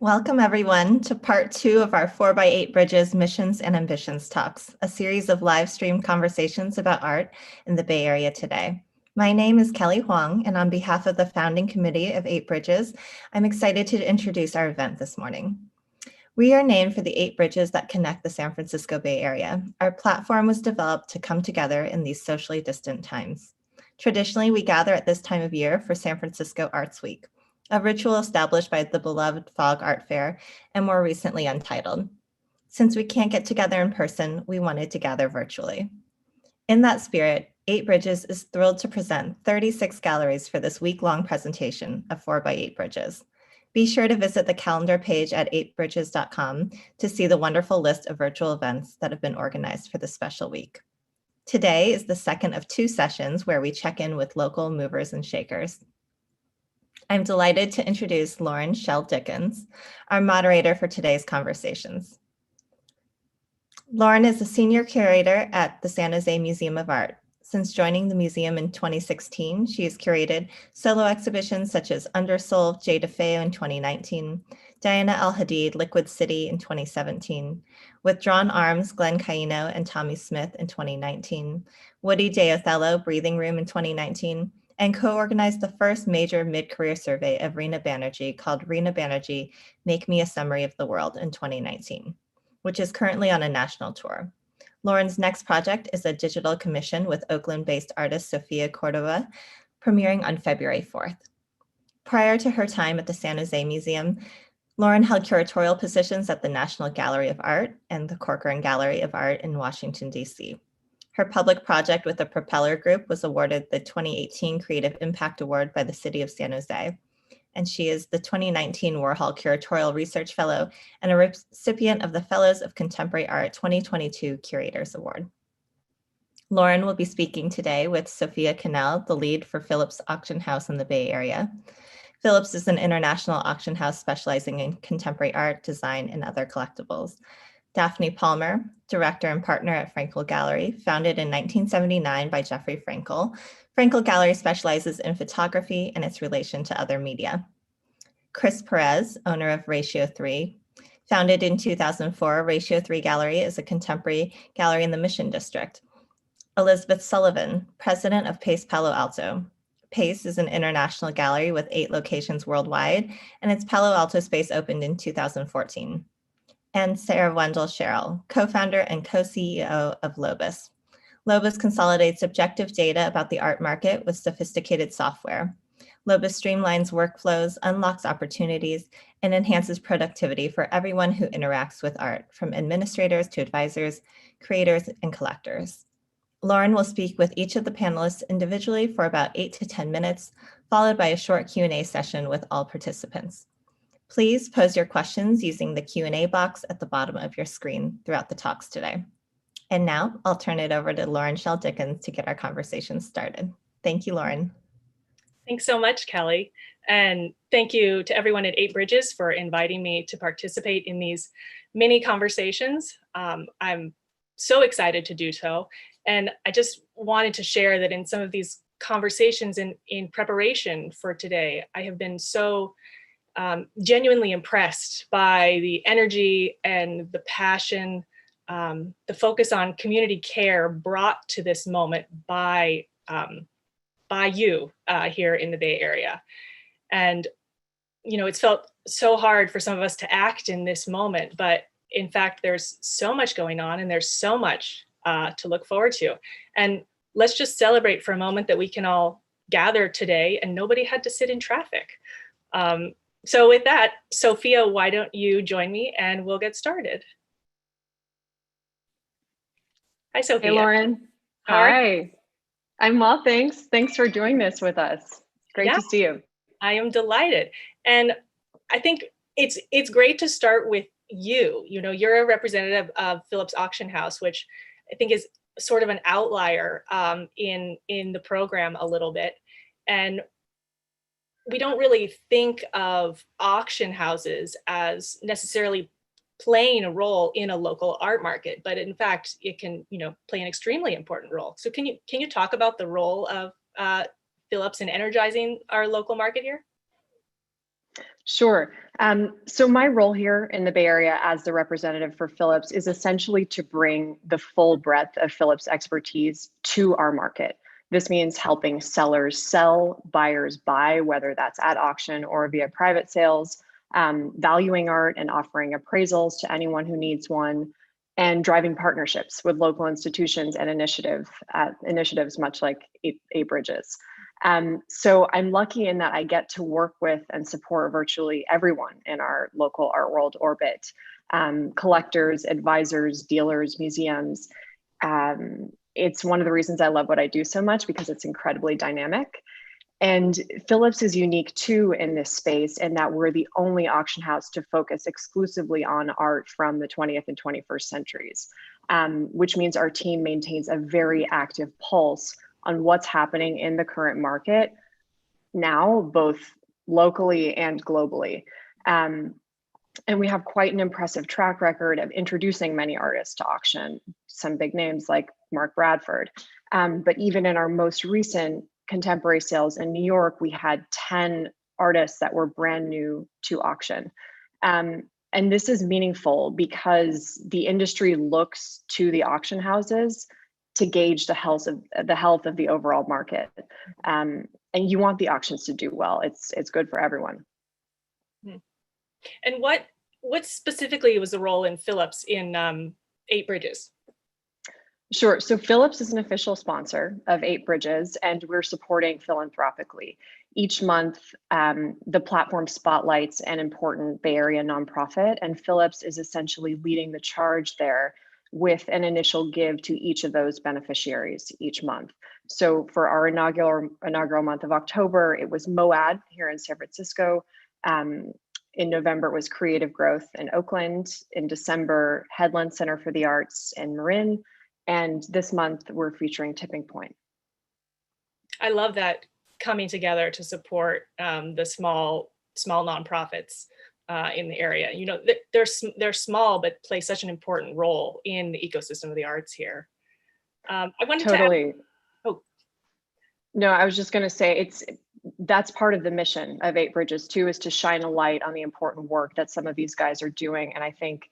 Welcome everyone to part 2 of our 4x8-bridges Missions and Ambitions Talks, a series of live streamed conversations about art in the Bay Area today. My name is Kelly Huang, and on behalf of the founding committee of 8 Bridges, I'm excited to introduce our event this morning. We are named for the 8 bridges that connect the San Francisco Bay Area. Our platform was developed to come together in these socially distant times. Traditionally, we gather at this time of year for San Francisco Arts Week, a ritual established by the beloved Fog Art Fair and more recently Untitled. Since we can't get together in person, we wanted to gather virtually. In that spirit, 8 Bridges is thrilled to present 36 galleries for this week-long presentation of 4x8 Bridges. Be sure to visit the calendar page at 8bridges.com to see the wonderful list of virtual events that have been organized for this special week. Today is the second of 2 sessions where we check in with local movers and shakers. I'm delighted to introduce Lauren Schell Dickens, our moderator for today's conversations. Lauren is a senior curator at the San Jose Museum of Art. Since joining the museum in 2016, she has curated solo exhibitions such as Undersoul, Jay DeFeo in 2019, Diana El Hadid, Liquid City in 2017, Withdrawn Arms, Glen and Tommy Smith in 2019, Woody de Othello, Breathing Room in 2019, and co-organized the first major mid-career survey of Rena Banerjee called Rena Banerjee, Make Me a Summary of the World in 2019, which is currently on a national tour. Lauren's next project is a digital commission with Oakland-based artist Sophia Cordova, premiering on February 4th. Prior to her time at the San Jose Museum, Lauren held curatorial positions at the National Gallery of Art and the Corcoran Gallery of Art in Washington, D.C. Her public project with the Propeller Group was awarded the 2018 Creative Impact Award by the City of San Jose, and she is the 2019 Warhol Curatorial Research Fellow and a recipient of the Fellows of Contemporary Art 2022 Curators Award. Lauren will be speaking today with Sophia Kinell, the lead for Phillips Auction House in the Bay Area. Phillips is an international auction house specializing in contemporary art, design, and other collectibles. Daphne Palmer, director and partner at Fraenkel Gallery, founded in 1979 by Jeffrey Fraenkel. Fraenkel Gallery specializes in photography and its relation to other media. Chris Perez, owner of Ratio 3, founded in 2004, Ratio 3 Gallery is a contemporary gallery in the Mission District. Elizabeth Sullivan, president of Pace Palo Alto. Pace is an international gallery with 8 locations worldwide, and its Palo Alto space opened in 2014. And Sarah Wendell Sherrill, co-founder and co-CEO of Lobus. Lobus consolidates objective data about the art market with sophisticated software. Lobus streamlines workflows, unlocks opportunities, and enhances productivity for everyone who interacts with art, from administrators to advisors, creators, and collectors. Lauren will speak with each of the panelists individually for about 8 to 10 minutes, followed by a short Q&A session with all participants. Please pose your questions using the Q&A box at the bottom of your screen throughout the talks today. And now I'll turn it over to Lauren Schell Dickens to get our conversation started. Thank you, Lauren. Thanks so much, Kelly. And thank you to everyone at 8 Bridges for inviting me to participate in these mini conversations. I'm so excited to do so. And I just wanted to share that in some of these conversations in preparation for today, I have been so genuinely impressed by the energy and the passion, the focus on community care brought to this moment by you here in the Bay Area. And, you know, it's felt so hard for some of us to act in this moment, but in fact, there's so much going on and there's so much to look forward to. And let's just celebrate for a moment that we can all gather today and nobody had to sit in traffic. So with that, Sophia, why don't you join me and we'll get started. Hi, Sophia. Hey, Lauren. Hi. I'm well, thanks. Thanks for doing this with us. Great to see you. I am delighted. And I think it's great to start with you. You know, you're a representative of Phillips Auction House, which I think is sort of an outlier in the program a little bit. And we don't really think of auction houses as necessarily playing a role in a local art market, but in fact, it can, you know, play an extremely important role. So can you talk about the role of Phillips in energizing our local market here? Sure. So my role here in the Bay Area as the representative for Phillips is essentially to bring the full breadth of Phillips expertise to our market. This means helping sellers sell, buyers buy, whether that's at auction or via private sales, valuing art and offering appraisals to anyone who needs one, and driving partnerships with local institutions and initiatives much like 8 bridges. So I'm lucky in that I get to work with and support virtually everyone in our local art world orbit, collectors, advisors, dealers, museums. It's one of the reasons I love what I do so much because it's incredibly dynamic. And Phillips is unique too in this space in that we're the only auction house to focus exclusively on art from the 20th and 21st centuries, which means our team maintains a very active pulse on what's happening in the current market now, both locally and globally. And we have quite an impressive track record of introducing many artists to auction, some big names like Mark Bradford. But even in our most recent contemporary sales in New York, we had 10 artists that were brand new to auction. And this is meaningful because the industry looks to the auction houses to gauge the health of the overall market. And you want the auctions to do well. It's good for everyone. And what specifically was the role in Phillips in 8 bridges? Sure. So Phillips is an official sponsor of 8 bridges, and we're supporting philanthropically. Each month, the platform spotlights an important Bay Area nonprofit, and Phillips is essentially leading the charge there with an initial give to each of those beneficiaries each month. So for our inaugural month of October, it was MOAD here in San Francisco. In November, it was Creative Growth in Oakland. In December, Headland Center for the Arts in Marin. And this month, we're featuring Tipping Point. I love that coming together to support the small nonprofits in the area. You know, they're small, but play such an important role in the ecosystem of the arts here. I wanted Totally. to ask, No, I was just going to say that's part of the mission of 8 bridges too, is to shine a light on the important work that some of these guys are doing. And I think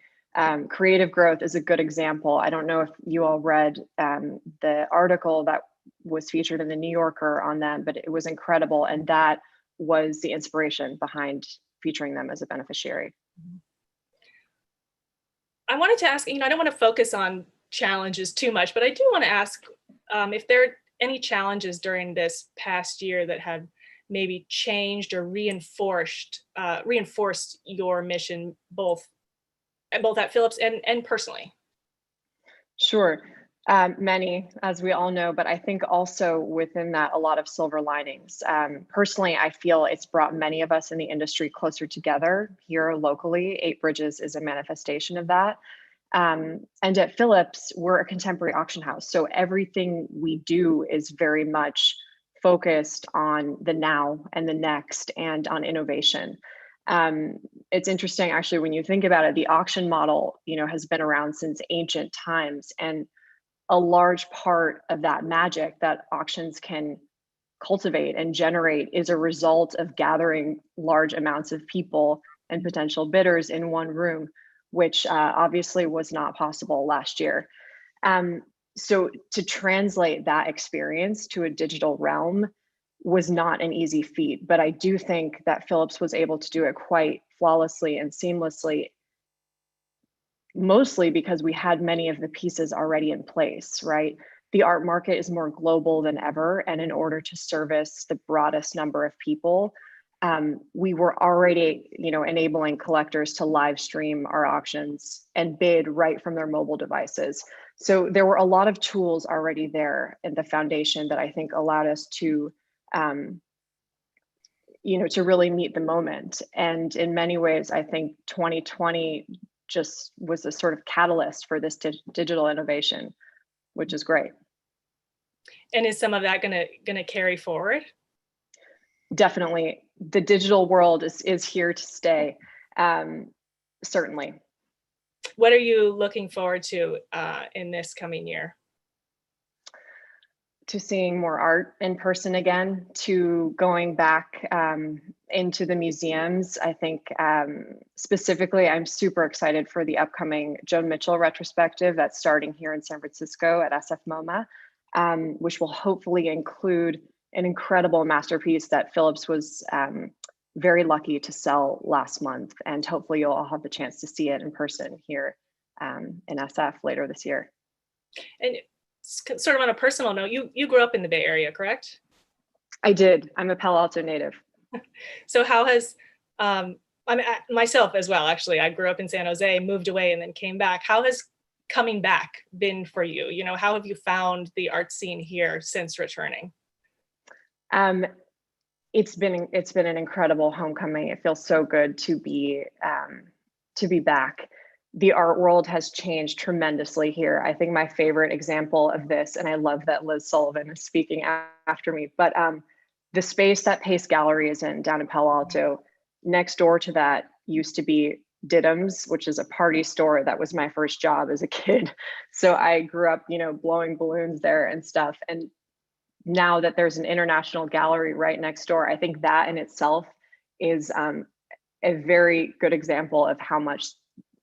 Creative Growth is a good example. I don't know if you all read the article that was featured in the New Yorker on them, but it was incredible. And that was the inspiration behind featuring them as a beneficiary. I wanted to ask, I don't want to focus on challenges too much, but I do want to ask if there are any challenges during this past year that have maybe changed or reinforced your mission, both at Phillips and personally. Sure. Many, as we all know, but I think also within that, a lot of silver linings. Personally, I feel it's brought many of us in the industry closer together here locally. 8 bridges is a manifestation of that. And at Phillips, we're a contemporary auction house. So everything we do is very much focused on the now and the next and on innovation. It's interesting, actually, when you think about it, the auction model, has been around since ancient times, and a large part of that magic that auctions can cultivate and generate is a result of gathering large amounts of people and potential bidders in one room, which obviously was not possible last year. So to translate that experience to a digital realm was not an easy feat, but I do think that Phillips was able to do it quite flawlessly and seamlessly, mostly because we had many of the pieces already in place, right? The art market is more global than ever, and in order to service the broadest number of people, we were already, enabling collectors to live stream our auctions and bid right from their mobile devices. So there were a lot of tools already there in the foundation that I think allowed us to, to really meet the moment. And in many ways, I think 2020 just was a sort of catalyst for this digital innovation, which is great. And is some of that gonna carry forward? Definitely. The digital world is here to stay, certainly. What are you looking forward to in this coming year? To seeing more art in person again, to going back into the museums. I think specifically, I'm super excited for the upcoming Joan Mitchell retrospective that's starting here in San Francisco at SF MoMA, which will hopefully include an incredible masterpiece that Phillips was very lucky to sell last month. And hopefully you'll all have the chance to see it in person here in SF later this year. And sort of on a personal note, you grew up in the Bay Area, correct? I did. I'm a Palo Alto native. So how has, myself as well, actually, I grew up in San Jose, moved away and then came back. How has coming back been for you? You know, how have you found the art scene here since returning? It's been an incredible homecoming. It feels so good to be back. The art world has changed tremendously here. I think my favorite example of this, and I love that Liz Sullivan is speaking after me, but the space that Pace Gallery is in down in Palo Alto, next door to that used to be Dickens, which is a party store. That was my first job as a kid. So I grew up, blowing balloons there and stuff. And now that there's an international gallery right next door, I think that in itself is a very good example of how much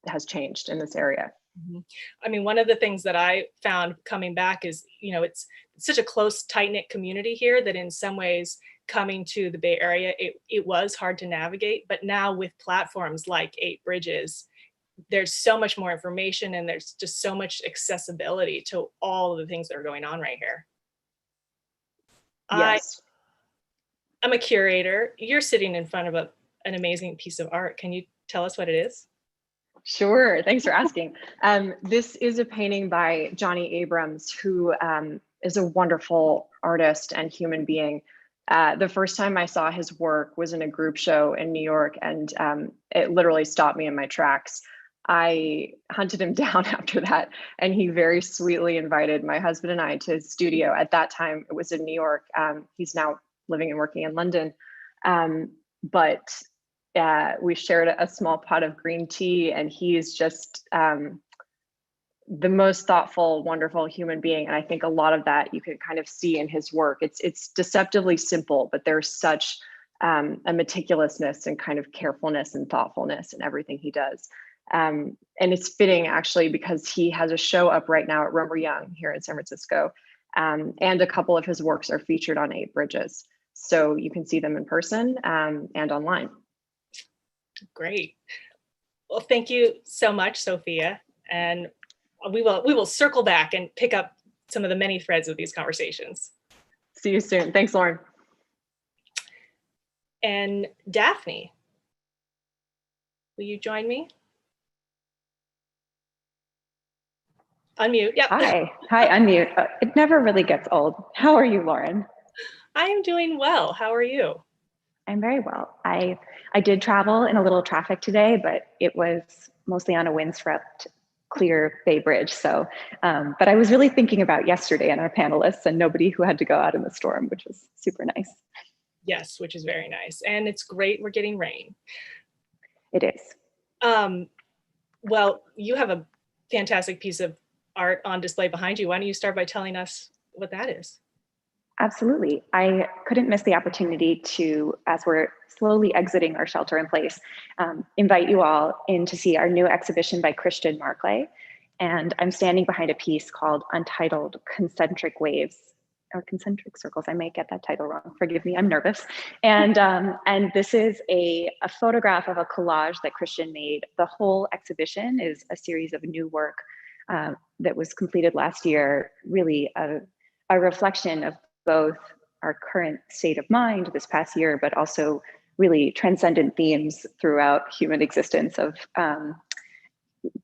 has changed in this area. Mm-hmm. I mean, one of the things that I found coming back is, it's such a close, tight-knit community here that in some ways coming to the Bay Area, it was hard to navigate. But now with platforms like 8bridges, there's so much more information and there's just so much accessibility to all of the things that are going on right here. Yes. I'm a curator. You're sitting in front of an amazing piece of art. Can you tell us what it is? Sure, thanks for asking. This is a painting by Johnny Abrams, who is a wonderful artist and human being. The first time I saw his work was in a group show in New York, and it literally stopped me in my tracks. I hunted him down after that, and he very sweetly invited my husband and I to his studio. At that time, it was in New York. He's now living and working in London. But we shared a small pot of green tea, and he's just the most thoughtful, wonderful human being. And I think a lot of that you can kind of see in his work. It's deceptively simple, but there's such a meticulousness and kind of carefulness and thoughtfulness in everything he does. And it's fitting actually because he has a show up right now at Rumor Young here in San Francisco. And a couple of his works are featured on 8bridges. So you can see them in person and online. Great. Well, thank you so much, Sophia. And we will circle back and pick up some of the many threads of these conversations. See you soon. Thanks, Lauren. And Daphne, will you join me? Unmute. Yep. Hi, unmute. It never really gets old. How are you, Lauren? I am doing well. How are you? I'm very well. I did travel in a little traffic today, but it was mostly on a windswept, clear Bay Bridge. So, but I was really thinking about yesterday and our panelists and nobody who had to go out in the storm, which was super nice. Yes, which is very nice. And it's great we're getting rain. It is. Well, you have a fantastic piece of art on display behind you. Why don't you start by telling us what that is? Absolutely. I couldn't miss the opportunity to, as we're slowly exiting our shelter in place, invite you all in to see our new exhibition by Christian Markley. And I'm standing behind a piece called Untitled Concentric Waves, or Concentric Circles. I may get that title wrong. Forgive me, I'm nervous. And this is a photograph of a collage that Christian made. The whole exhibition is a series of new work that was completed last year, really a reflection of both our current state of mind this past year, but also really transcendent themes throughout human existence of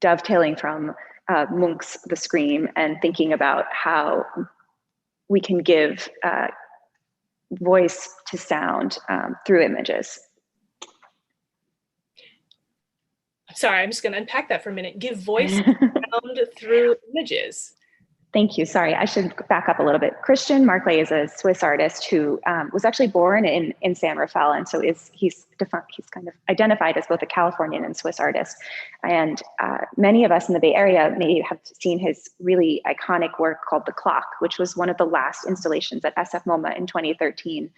dovetailing from Munch's The Scream and thinking about how we can give voice to sound through images. Sorry, I'm just going to unpack that for a minute. Give voice to sound through images. Thank you. Sorry, I should back up a little bit. Christian Marclay is a Swiss artist who was actually born in San Rafael, and so he's kind of identified as both a Californian and Swiss artist. And many of us in the Bay Area may have seen his really iconic work called The Clock, which was one of the last installations at SF MoMA in 2013,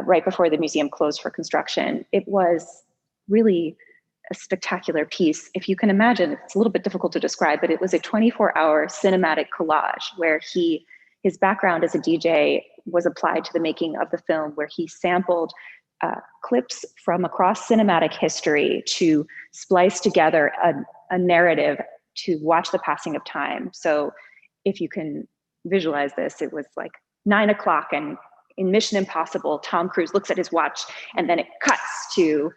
right before the museum closed for construction. It was really a spectacular piece. If you can imagine, it's a little bit difficult to describe, but it was a 24-hour cinematic collage where his background as a DJ was applied to the making of the film, where he sampled clips from across cinematic history to splice together a narrative to watch the passing of time. So if you can visualize this, it was like 9 o'clock, and in Mission Impossible, Tom Cruise looks at his watch and then it cuts to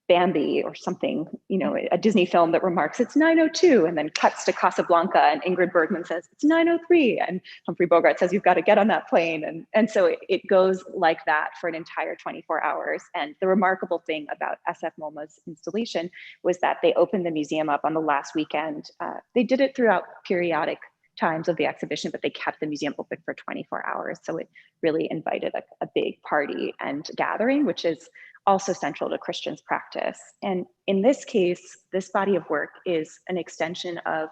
Bambi or something, you know, a Disney film that remarks it's 9:02, and then cuts to Casablanca, and Ingrid Bergman says it's 9:03, and Humphrey Bogart says you've got to get on that plane, and so it goes like that for an entire 24 hours. And the remarkable thing about SF MoMA's installation was that they opened the museum up on the last weekend. They did it throughout periodic times of the exhibition, but they kept the museum open for 24 hours. So it really invited a big party and gathering, which is also central to Christian's practice. And in this case, this body of work is an extension of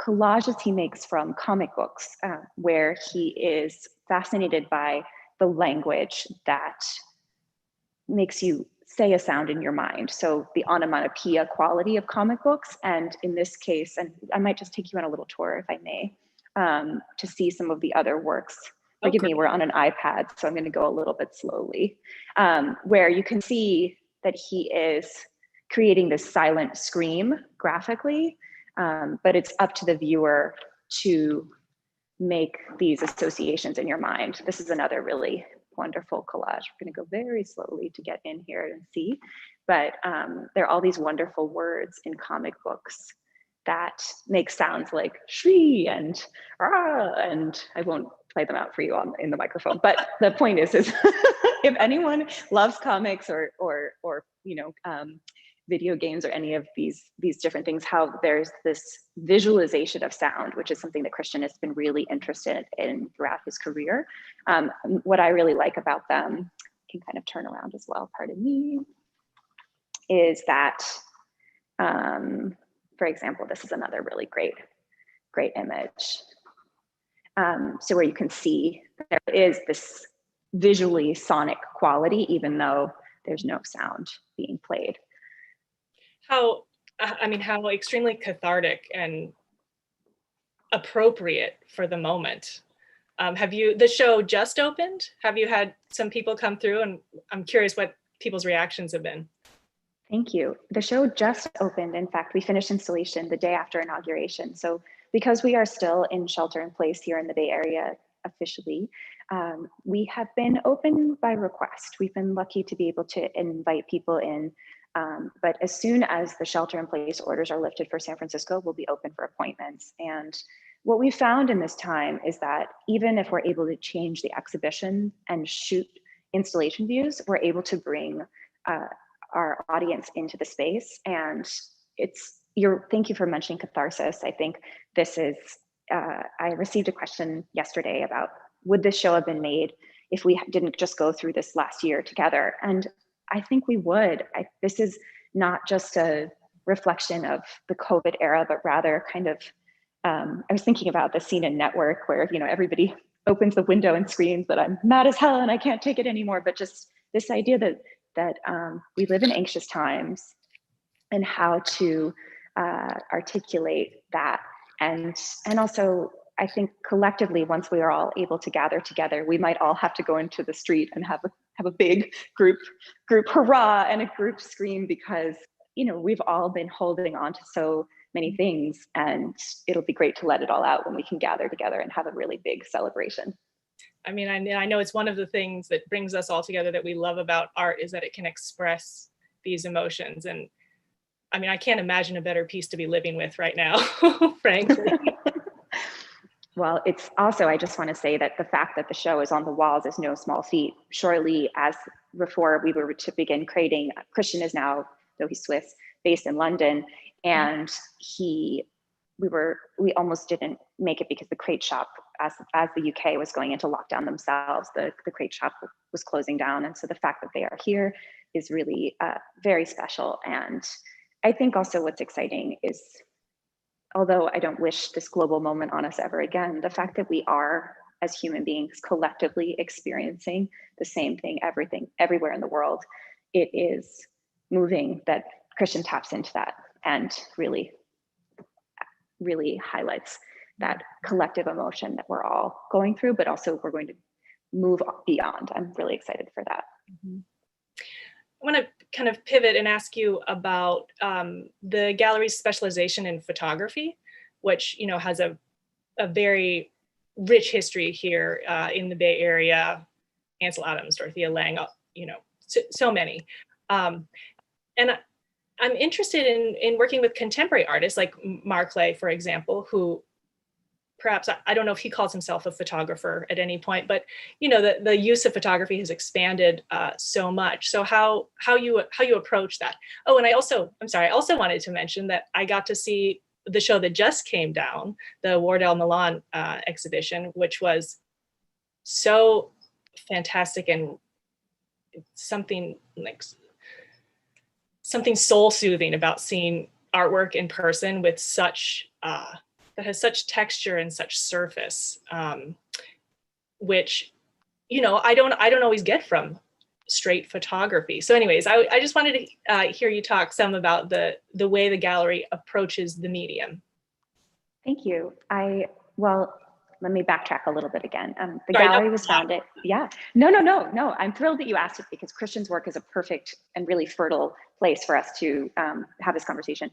collages he makes from comic books, where he is fascinated by the language that makes you say a sound in your mind. So the onomatopoeia quality of comic books. And in this case, and I might just take you on a little tour if I may, to see some of the other works. Forgive me, we're on an iPad, so I'm going to go a little bit slowly, where you can see that he is creating this silent scream graphically, but it's up to the viewer to make these associations in your mind. This is another really wonderful collage. We're going to go very slowly to get in here and see, but there are all these wonderful words in comic books that make sounds like shri and rah, and I won't play them out for you in the microphone. But the point is if anyone loves comics or you know, video games or any of these different things, how there's this visualization of sound, which is something that Christian has been really interested in throughout his career. What I really like about them, I can kind of turn around as well, pardon me, is that, for example, this is another really great image. So where you can see there is this visually sonic quality, even though there's no sound being played. How extremely cathartic and appropriate for the moment. The show just opened? Have you had some people come through? And I'm curious what people's reactions have been. Thank you. The show just opened. In fact, we finished installation the day after inauguration. So because we are still in shelter in place here in the Bay Area officially, we have been open by request. We've been lucky to be able to invite people in, but as soon as the shelter in place orders are lifted for San Francisco, we'll be open for appointments. And what we found in this time is that even if we're able to change the exhibition and shoot installation views, we're able to bring our audience into the space. And thank you for mentioning catharsis. I think this is, I received a question yesterday about, would this show have been made if we didn't just go through this last year together? And I think we would. This is not just a reflection of the COVID era, but rather kind of, I was thinking about the scene in Network where, you know, everybody opens the window and screams that I'm mad as hell and I can't take it anymore. But just this idea that we live in anxious times, and how to articulate that. And also, I think collectively, once we are all able to gather together, we might all have to go into the street and have a big group hurrah and a group scream, because, you know, we've all been holding on to so many things, and it'll be great to let it all out when we can gather together and have a really big celebration. I mean, I know it's one of the things that brings us all together that we love about art, is that it can express these emotions. And I mean, I can't imagine a better piece to be living with right now, frankly. Well, it's also, I just want to say that the fact that the show is on the walls is no small feat. Shortly as before we were to begin creating, Christian is now, though he's Swiss, based in London, and he we almost didn't make it because the crate shop, as the UK was going into lockdown themselves, the crate shop was closing down. And so the fact that they are here is really very special. And I think also what's exciting is, although I don't wish this global moment on us ever again, the fact that we are, as human beings, collectively experiencing the same thing, everywhere in the world, it is moving that Christian taps into that and really highlights that collective emotion that we're all going through, but also we're going to move beyond. I'm really excited for that. Mm-hmm. I want to kind of pivot and ask you about the gallery's specialization in photography, which, you know, has a very rich history here in the Bay Area. Ansel Adams, Dorothea Lange, you know, so many. And I'm interested in working with contemporary artists like Markley, for example, who perhaps, I don't know if he calls himself a photographer at any point, but you know, the use of photography has expanded so much. So how you approach that? Oh, and I also wanted to mention that I got to see the show that just came down, the Wardell Milan exhibition, which was so fantastic and something soul soothing about seeing artwork in person with such that has such texture and such surface, which, you know, I don't always get from straight photography. So anyways, I just wanted to hear you talk some about the way the gallery approaches the medium. Thank you. Well, let me backtrack a little bit again. The gallery was founded. Yeah, no. I'm thrilled that you asked it, because Christian's work is a perfect and really fertile place for us to have this conversation.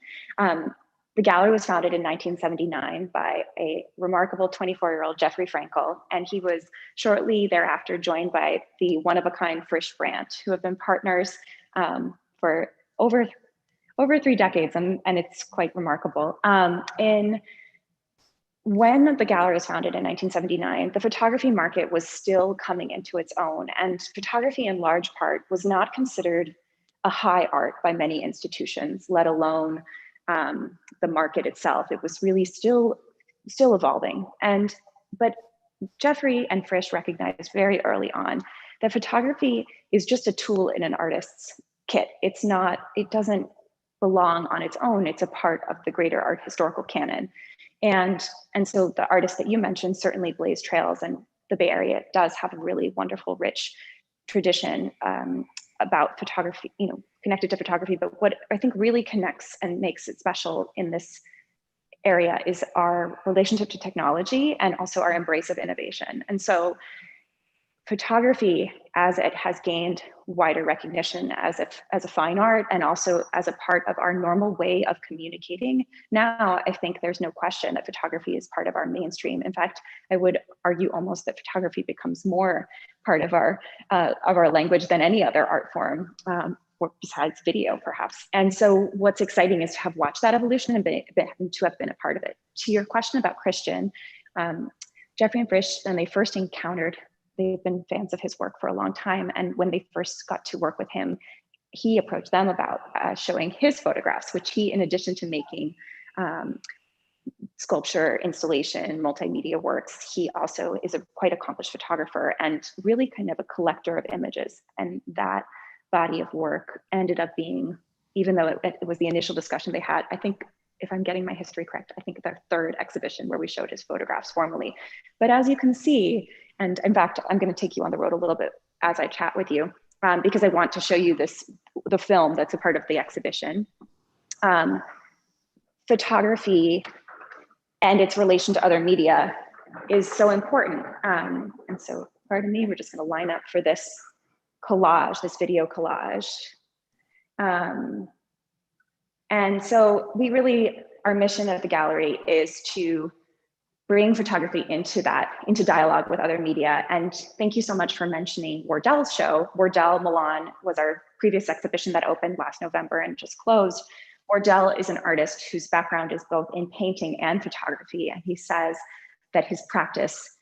The gallery was founded in 1979 by a remarkable 24-year-old Jeffrey Fraenkel, and he was shortly thereafter joined by the one-of-a-kind Frisch Brandt, who have been partners for over 3 decades, and it's quite remarkable. When the gallery was founded in 1979, the photography market was still coming into its own, and photography in large part was not considered a high art by many institutions, let alone the market itself. It was really still evolving. But Jeffrey and Frisch recognized very early on that photography is just a tool in an artist's kit. It doesn't belong on its own. It's a part of the greater art historical canon. And so the artists that you mentioned certainly blaze trails, and the Bay Area does have a really wonderful, rich tradition about photography, you know, connected to photography. But what I think really connects and makes it special in this area is our relationship to technology and also our embrace of innovation. And so photography, as it has gained wider recognition as a fine art and also as a part of our normal way of communicating, now I think there's no question that photography is part of our mainstream. In fact, I would argue almost that photography becomes more part of our language than any other art form, besides video, perhaps. And so what's exciting is to have watched that evolution and to have been a part of it. To your question about Christian, Jeffrey and Frisch, when they first encountered, they've been fans of his work for a long time. And when they first got to work with him, he approached them about showing his photographs, which he, in addition to making sculpture, installation, multimedia works, he also is a quite accomplished photographer and really kind of a collector of images. And that body of work ended up being, even though it was the initial discussion they had, I think, if I'm getting my history correct, I think their 3rd exhibition where we showed his photographs formally. But as you can see, and in fact, I'm going to take you on the road a little bit as I chat with you, because I want to show you the film that's a part of the exhibition. Photography and its relation to other media is so important. And so, pardon me, we're just going to line up for this collage, this video collage. And so our mission at the gallery is to bring photography into dialogue with other media. And thank you so much for mentioning Wardell's show. Wardell Milan was our previous exhibition that opened last November and just closed. Wardell is an artist whose background is both in painting and photography. And he says that his practice,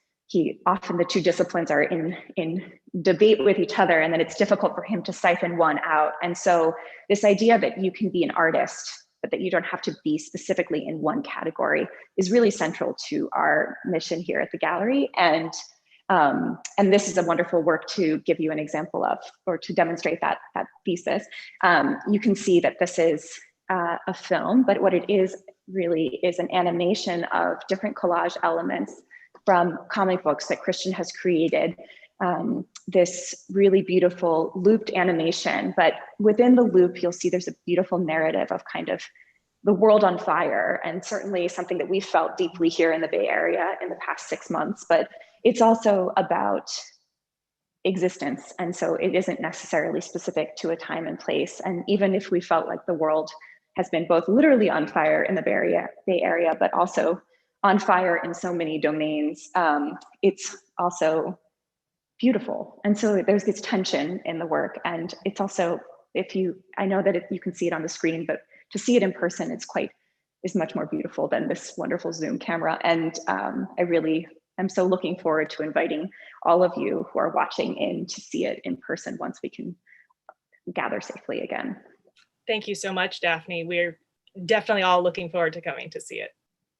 often the two disciplines are in debate with each other, and then it's difficult for him to siphon one out. And so this idea that you can be an artist but that you don't have to be specifically in one category is really central to our mission here at the gallery. And this is a wonderful work to give you an example of, or to demonstrate that thesis. You can see that this is a film, but what it is really is an animation of different collage elements from comic books that Christian has created. This really beautiful looped animation, but within the loop, you'll see there's a beautiful narrative of kind of the world on fire, and certainly something that we felt deeply here in the Bay Area in the past 6 months, but it's also about existence. And so it isn't necessarily specific to a time and place. And even if we felt like the world has been both literally on fire in the Bay Area, but also on fire in so many domains, it's also beautiful. And so there's this tension in the work. And it's also, I know that you can see it on the screen, but to see it in person, is much more beautiful than this wonderful Zoom camera. And I really am so looking forward to inviting all of you who are watching in to see it in person once we can gather safely again. Thank you so much, Daphne. We're definitely all looking forward to coming to see it.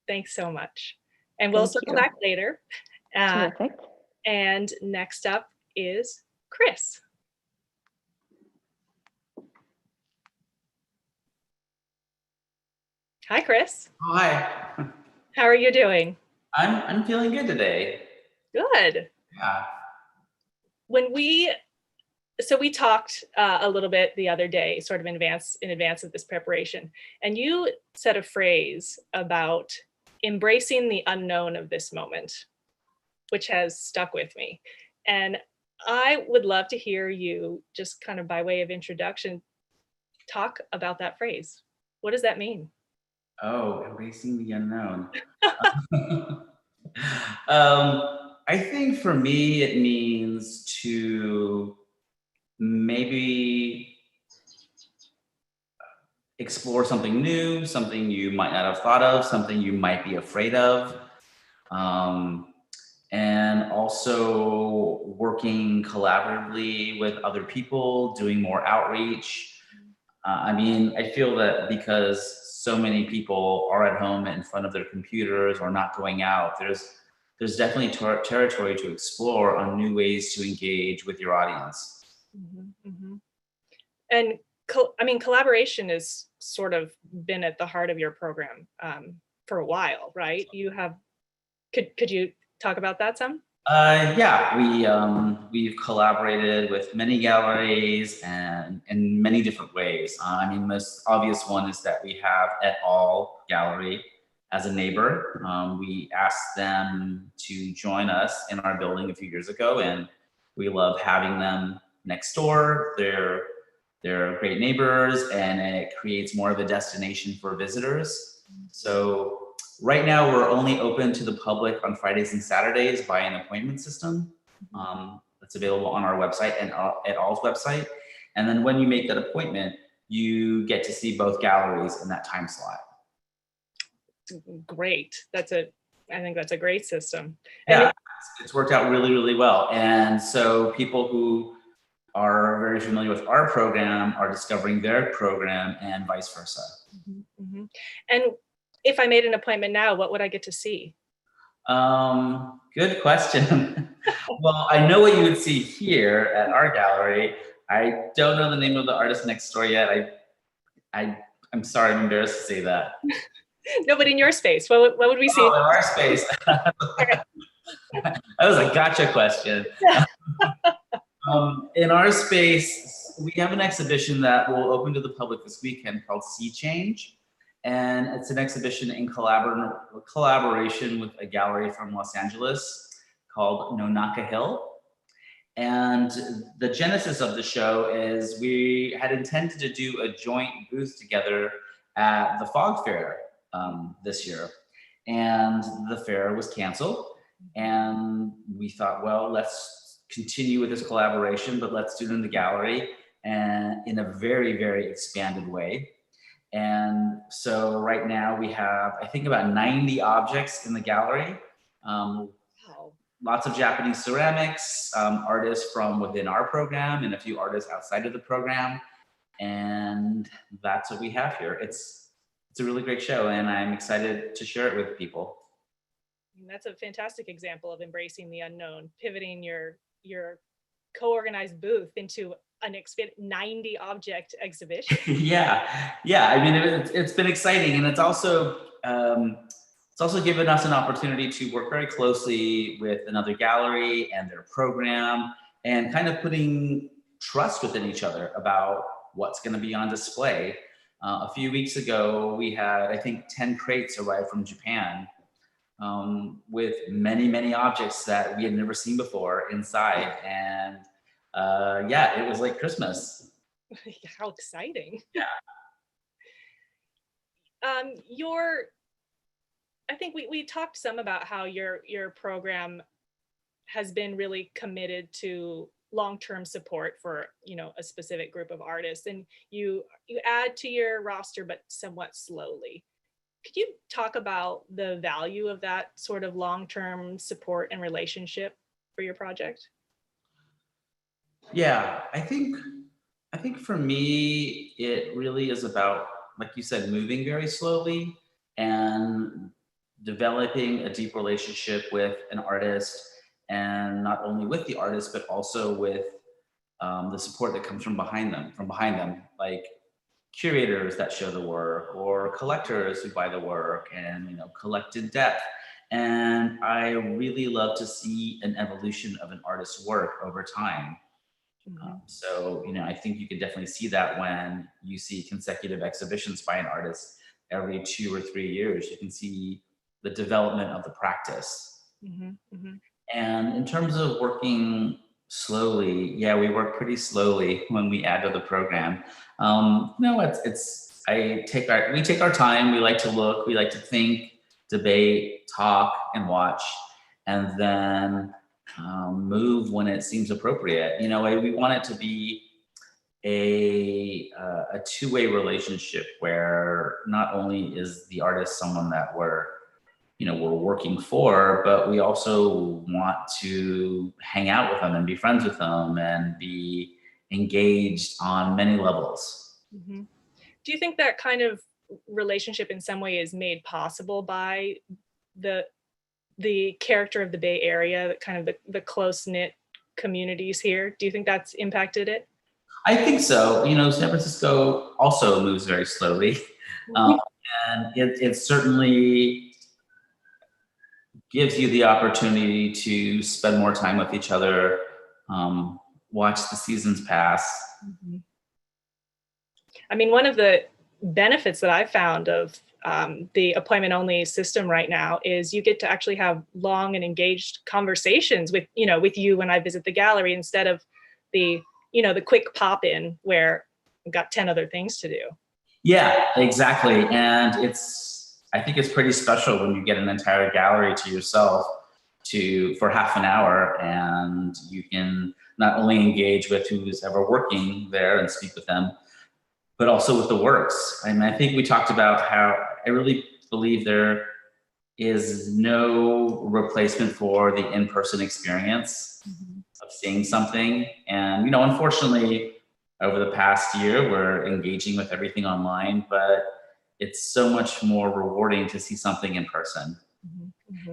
Thanks so much. And we'll circle back later. Terrific. And next up is Chris. Hi, Chris. Oh, hi. How are you doing? I'm feeling good today. Good. Yeah. So we talked a little bit the other day, sort of in advance of this preparation, and you said a phrase about embracing the unknown of this moment, which has stuck with me. And I would love to hear you, just kind of by way of introduction, talk about that phrase. What does that mean? Oh, embracing the unknown. I think for me, it means to maybe explore something new, something you might not have thought of, something you might be afraid of. And also working collaboratively with other people, doing more outreach. I mean, I feel that because so many people are at home in front of their computers or not going out, there's definitely territory to explore on new ways to engage with your audience. Mm-hmm, mm-hmm. And I mean, collaboration has sort of been at the heart of your program for a while, right? Could you talk about that some? Yeah, we've collaborated with many galleries and in many different ways. I mean, most obvious one is that we have Et al. Gallery as a neighbor. We asked them to join us in our building a few years ago, and we love having them next door. They're great neighbors, and it creates more of a destination for visitors. So right now, we're only open to the public on Fridays and Saturdays by an appointment system. That's available on our website and Et al.'s website. And then when you make that appointment, you get to see both galleries in that time slot. Great. I think that's a great system. Yeah, it's worked out really, really well. And so people who are very familiar with our program are discovering their program and vice versa. Mm-hmm, mm-hmm. And if I made an appointment now, what would I get to see? Good question. Well, I know what you would see here at our gallery. I don't know the name of the artist next door yet. I'm sorry, I'm embarrassed to say that. No, but in your space, what would we see? Oh, in our space. That was a gotcha question. In our space, we have an exhibition that will open to the public this weekend called Sea Change. And it's an exhibition in collaboration with a gallery from Los Angeles called Nonaka Hill. And the genesis of the show is we had intended to do a joint booth together at the Fog Fair this year. And the fair was canceled. And we thought, well, let's continue with this collaboration, but let's do it in the gallery and in a very, very expanded way. And so right now we have, I think, about 90 objects in the gallery. Wow. Lots of Japanese ceramics, artists from within our program and a few artists outside of the program. And that's what we have here. It's it's a really great show, and I'm excited to share it with people. And that's a fantastic example of embracing the unknown, pivoting your co-organized booth into an 90 object exhibition. Yeah. I mean, it's been exciting, and it's also given us an opportunity to work very closely with another gallery and their program, and kind of putting trust within each other about what's going to be on display. A few weeks ago, we had, I think, 10 crates arrive from Japan, with many objects that we had never seen before inside. And yeah, it was like Christmas. How exciting. Yeah. I think we talked some about how your program has been really committed to long-term support for, you know, a specific group of artists, and you add to your roster, but somewhat slowly. Could you talk about the value of that sort of long-term support and relationship for your project? Yeah, I think for me, it really is about, like you said, moving very slowly and developing a deep relationship with an artist, and not only with the artist, but also with the support that comes from behind them, like curators that show the work, or collectors who buy the work and, you know, collect in depth. And I really love to see an evolution of an artist's work over time. So, you know, I think you can definitely see that when you see consecutive exhibitions by an artist every 2 or 3 years. You can see the development of the practice. And in terms of working slowly, yeah, we work pretty slowly when we add to the program. No, we take our time. We like to look, we like to think, debate, talk, and watch, and then move when it seems appropriate. You know, we want it to be a two-way relationship where not only is the artist someone that we're working for, but we also want to hang out with them and be friends with them and be engaged on many levels. Do you think that kind of relationship in some way is made possible by the character of the Bay Area, kind of the close-knit communities here? Do you think that's impacted it? I think so. You know, San Francisco also moves very slowly. And it certainly gives you the opportunity to spend more time with each other, watch the seasons pass. I mean, one of the benefits that I found of the appointment-only system right now is you get to actually have long and engaged conversations with you when I visit the gallery, instead of the quick pop-in where I've got 10 other things to do. Yeah, exactly. And I think it's pretty special when you get an entire gallery to yourself for half an hour, and you can not only engage with who's ever working there and speak with them, but also with the works. I mean, I think we talked about how I really believe there is no replacement for the in-person experience of seeing something. And, unfortunately, over the past year, we're engaging with everything online, but it's so much more rewarding to see something in person.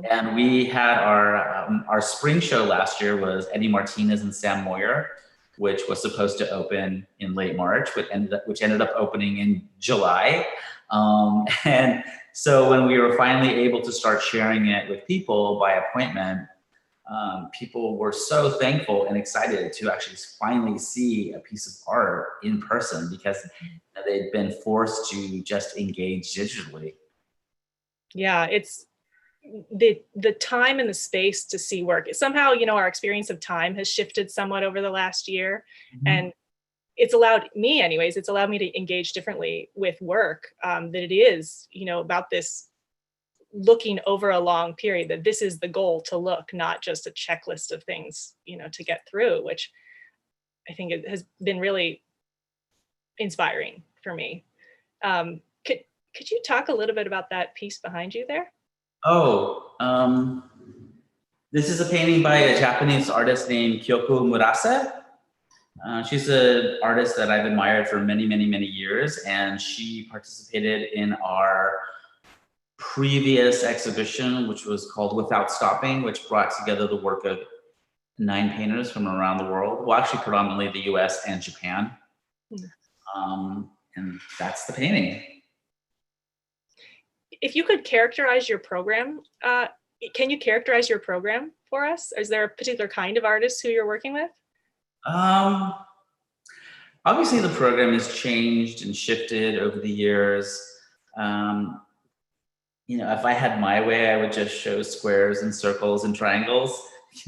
And we had our spring show last year was Eddie Martinez and Sam Moyer, which was supposed to open in late March, which ended up opening in July. And so when we were finally able to start sharing it with people by appointment, people were so thankful and excited to actually finally see a piece of art in person, because they'd been forced to just engage digitally. Yeah, it's the time and the space to see work. Somehow, our experience of time has shifted somewhat over the last year, and it's allowed me, it's allowed me to engage differently with work, that it is, about this looking over a long period, that this is the goal, to look, not just a checklist of things, to get through, which I think it has been really inspiring for me. Could you talk a little bit about that piece behind you there? This is a painting by a Japanese artist named Kyoko Murase. She's an artist that I've admired for many, many, many years, and she participated in our previous exhibition, which was called Without Stopping, which brought together the work of 9 painters from around the world. Well, actually predominantly the US and Japan. And that's the painting. If you could characterize your program, can you characterize your program for us? Is there a particular kind of artist who you're working with? Obviously the program has changed and shifted over the years. You know, if I had my way, I would just show squares and circles and triangles,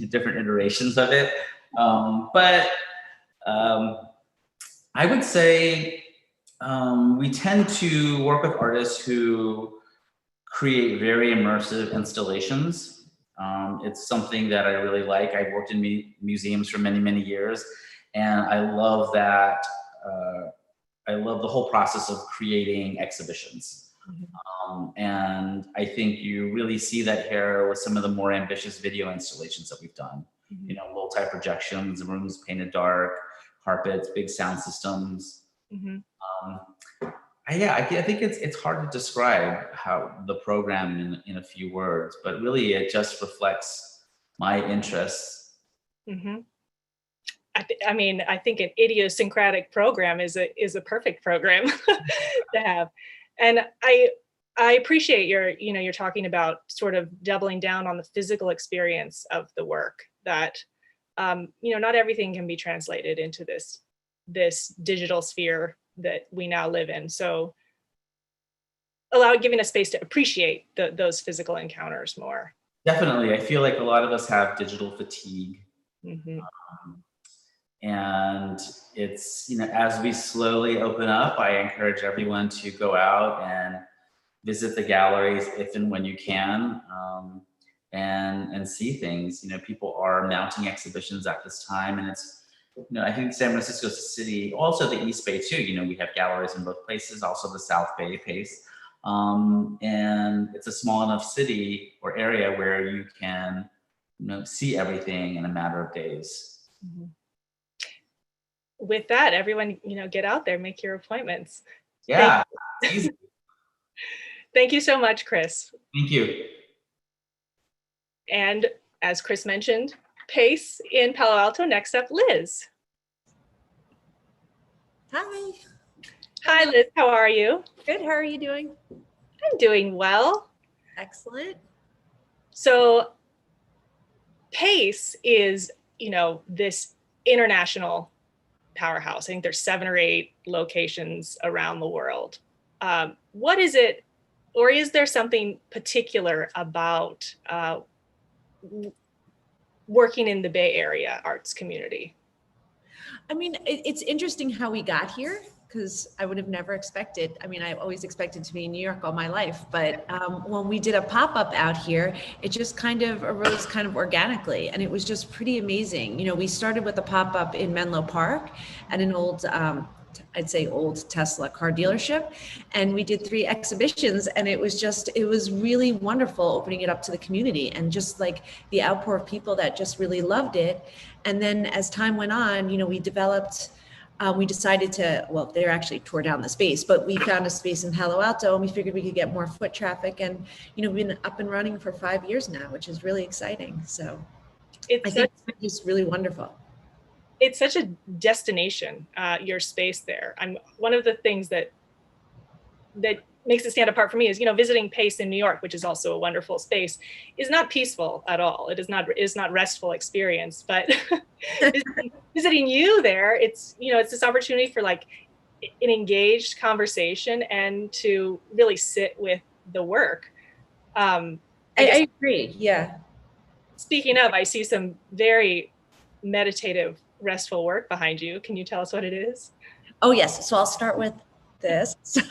different iterations of it. But I would say we tend to work with artists who create very immersive installations. It's something that I really like. I've worked in museums for many, many years, and I love that. I love the whole process of creating exhibitions. And I think you really see that here with some of the more ambitious video installations that we've done. You know, multi-projections, rooms painted dark, carpets, big sound systems. Yeah, I think it's hard to describe how the program in a few words, but really it just reflects my interests. I mean, I think an idiosyncratic program is a perfect program to have. And I appreciate you're talking about sort of doubling down on the physical experience of the work, that not everything can be translated into this digital sphere that we now live in. So giving us space to appreciate those physical encounters more. Definitely. I feel like a lot of us have digital fatigue. And it's, as we slowly open up, I encourage everyone to go out and visit the galleries if and when you can, and see things. People are mounting exhibitions at this time, and it's, I think San Francisco's a city, also the East Bay too, we have galleries in both places, also the South Bay Pace. And it's a small enough city or area where you can, see everything in a matter of days. With that, everyone, get out there, make your appointments. Yeah. Thank you so much, Chris. Thank you. And as Chris mentioned, Pace in Palo Alto. Next up, Liz. Hi. Hi, Liz. How are you? Good. How are you doing? I'm doing well. Excellent. So Pace is, this international powerhouse. I think there's 7 or 8 locations around the world. What is it, or is there something particular about working in the Bay Area arts community? I mean, it's interesting how we got here, because I would have never expected. I mean, I always expected to be in New York all my life, but when we did a pop-up out here, it just kind of arose kind of organically, and it was just pretty amazing. We started with a pop-up in Menlo Park at an old, I'd say old Tesla car dealership, and we did 3 exhibitions, and it was really wonderful opening it up to the community, and just like the outpour of people that just really loved it. And then as time went on, we developed, we decided to, well, they actually tore down the space, but we found a space in Palo Alto, and we figured we could get more foot traffic, and we've been up and running for 5 years now, which is really exciting. So I think it's just really wonderful. It's such a destination, your space there. One of the things that makes it stand apart for me is, visiting Pace in New York, which is also a wonderful space, is not peaceful at all. It is not restful experience, but visiting you there, it's this opportunity for like an engaged conversation and to really sit with the work. I agree. Yeah. Speaking of, I see some very meditative, restful work behind you. Can you tell us what it is? Oh, yes. So I'll start with this. So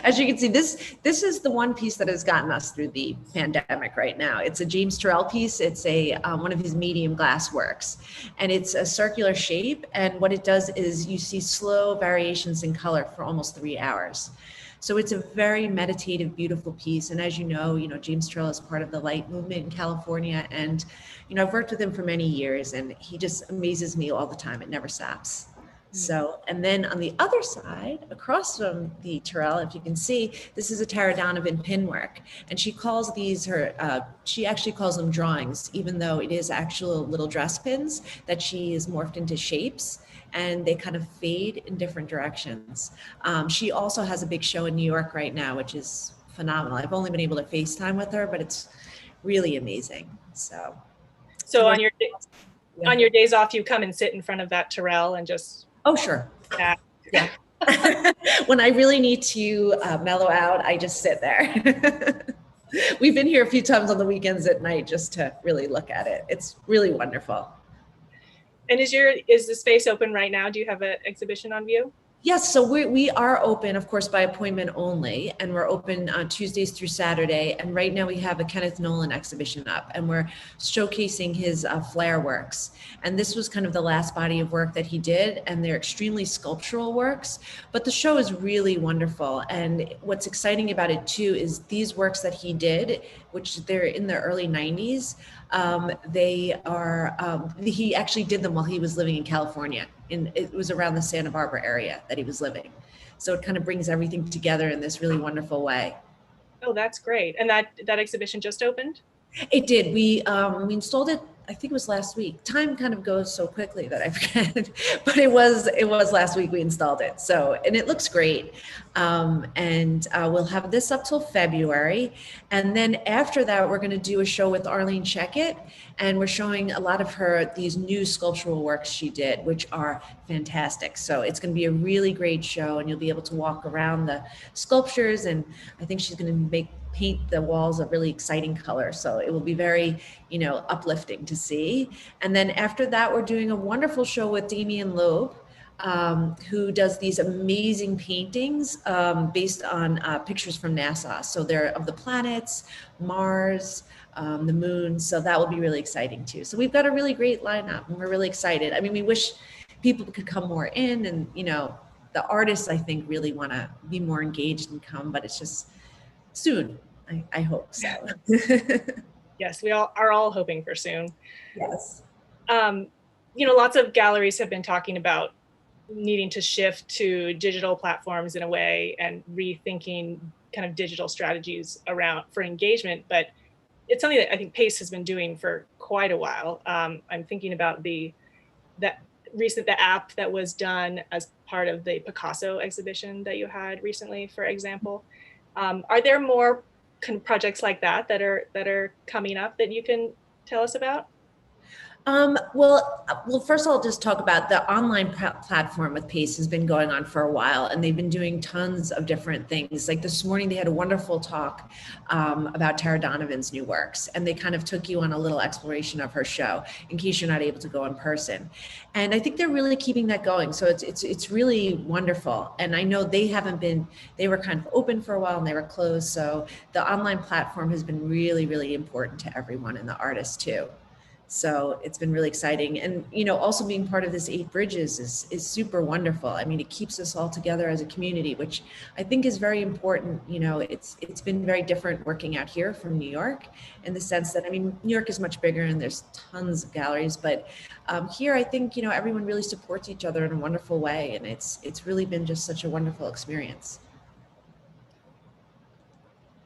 as you can see, this is the one piece that has gotten us through the pandemic right now. It's a James Sherrill piece. It's a one of his medium glass works, and it's a circular shape. And what it does is you see slow variations in color for almost 3 hours. So it's a very meditative, beautiful piece. And as you know, James Sherrill is part of the light movement in California. And, I've worked with him for many years and he just amazes me all the time. It never stops. So, and then on the other side, across from the Tyrrell, if you can see, this is a Tara Donovan pin work. And she calls these she actually calls them drawings, even though it is actual little dress pins that she has morphed into shapes and they kind of fade in different directions. She also has a big show in New York right now, which is phenomenal. I've only been able to FaceTime with her, but it's really amazing. So on your days off, you come and sit in front of that Tyrrell and just. Oh, sure. Yeah. Yeah. When I really need to mellow out, I just sit there. We've been here a few times on the weekends at night just to really look at it. It's really wonderful. And is the space open right now? Do you have an exhibition on view? Yes, so we are open, of course, by appointment only, and we're open on Tuesdays through Saturday. And right now we have a Kenneth Nolan exhibition up, and we're showcasing his flare works. And this was kind of the last body of work that he did, and they're extremely sculptural works. But the show is really wonderful, and what's exciting about it too is these works that he did, which they're in the early 90s. He actually did them while he was living in California. And it was around the Santa Barbara area that he was living. So it kind of brings everything together in this really wonderful way. Oh, that's great. And that exhibition just opened? It did. We installed it, I think it was last week. Time kind of goes so quickly that I forget, but it was last week we installed it. So, and it looks great. We'll have this up till February. And then after that, we're going to do a show with Arlene Checkett. And we're showing a lot of these new sculptural works she did, which are fantastic. So it's going to be a really great show and you'll be able to walk around the sculptures. And I think she's going to paint the walls a really exciting color. So it will be very, uplifting to see. And then after that, we're doing a wonderful show with Damien Loeb, who does these amazing paintings based on pictures from NASA. So they're of the planets, Mars, the moon. So that will be really exciting too. So we've got a really great lineup and we're really excited. I mean, we wish people could come more in and, the artists, I think, really want to be more engaged and come, but it's just soon. I hope so. Yes, we are all hoping for soon. Yes. Lots of galleries have been talking about needing to shift to digital platforms in a way and rethinking kind of digital strategies for engagement. But it's something that I think Pace has been doing for quite a while. I'm thinking about the app that was done as part of the Picasso exhibition that you had recently, for example. Are there more projects like that are coming up that you can tell us about? Well, first I'll just talk about the online platform with Pace has been going on for a while, and they've been doing tons of different things. Like this morning, they had a wonderful talk about Tara Donovan's new works, and they kind of took you on a little exploration of her show in case you're not able to go in person. And I think they're really keeping that going. So it's really wonderful. And I know they were kind of open for a while and they were closed. So the online platform has been really, really important to everyone and the artists too. So it's been really exciting. And, also being part of this 8 Bridges is super wonderful. I mean, it keeps us all together as a community, which I think is very important. It's been very different working out here from New York in the sense that, New York is much bigger and there's tons of galleries, but here I think, everyone really supports each other in a wonderful way. And it's really been just such a wonderful experience.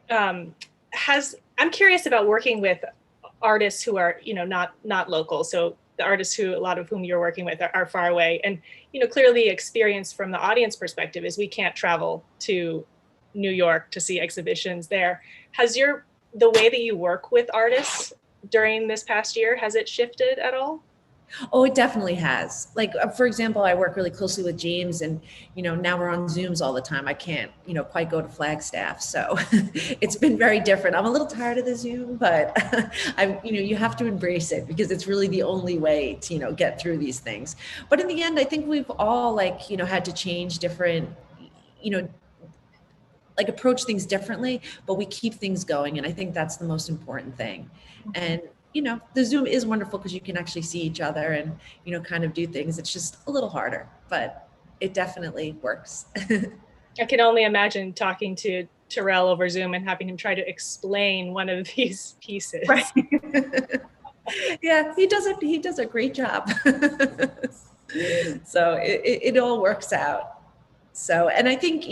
I'm curious about working with artists who are, not local. So the artists a lot of whom you're working with are far away. And, clearly the experience from the audience perspective is we can't travel to New York to see exhibitions there. Has the way that you work with artists during this past year, has it shifted at all? Oh, it definitely has. Like, for example, I work really closely with James and, now we're on Zooms all the time. I can't, quite go to Flagstaff. So it's been very different. I'm a little tired of the Zoom, but you have to embrace it because it's really the only way to, get through these things. But in the end, I think we've all had to change different, approach things differently, but we keep things going. And I think that's the most important thing. And the Zoom is wonderful because you can actually see each other and, kind of do things. It's just a little harder, but it definitely works. I can only imagine talking to Sherrill over Zoom and having him try to explain one of these pieces. Right. Yeah, he does a great job. So it all works out. So, and I think,